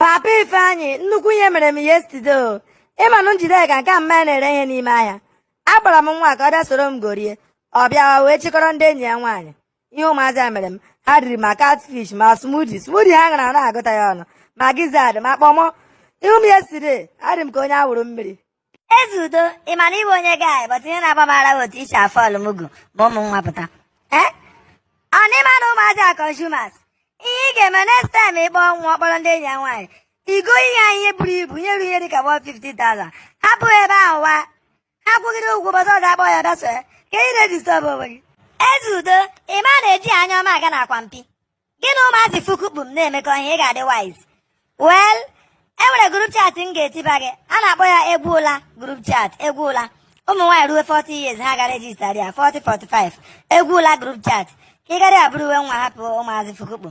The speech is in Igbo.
Papa Ifeanyi, nnukwu ihe mere m yesterday. Ịma na Njideka nke mma na-ere ihe n'ime ahịa. Agbara m nwa ka ọ bịa soro m gorie. Ọ bịawa wee chịkọrọ ndị enyi ya nwaanyị. Ihe ụmụazị a mere m, ha riri ma catfish ma smoothie ha gara na-agụta ya ọnụ ma gizzard ma kpọmọ. Ihu m yesterday, adị m ka onye awụrụ mmiri. Ezudo, ị ma na ịbụ onye gaị but ihe na-agbamara otu isi afọ ọlụmụgụ ma ụmụ nwa pụta. Ọ n'ịma na ụmụazị a consumers. Ihe ị ga-eme next time ịkpọ nwa ọkpọrọ ndị enyi ya nwaanyị. Igo ihe anyị ihe buru ibu nye ihe dịka 150,000. Hapụ ebe ahụ wa. Ha kwụgide ụgwọ ụbọchị ọzọ akpọ ya bịa soya. Ka ị na-edisturb onwe gị. Ezudo, ị ma na-eji anya ọma aga n'akwa mpi. Gị na ụmụazị fukukpu m na-emekọ ihe ị ga-adị wise. Well, e nwere group chat m ga-etiba gị. A na-akpọ ya egwu ụla group chat, egwu ụla. Ụmụ nwaanyị ruo 40 years ha gara register ya 40-45. Egwu ụla group chat. Ka ị gara abụrụ uwe nwa hapụ ụmụazị fukukpu.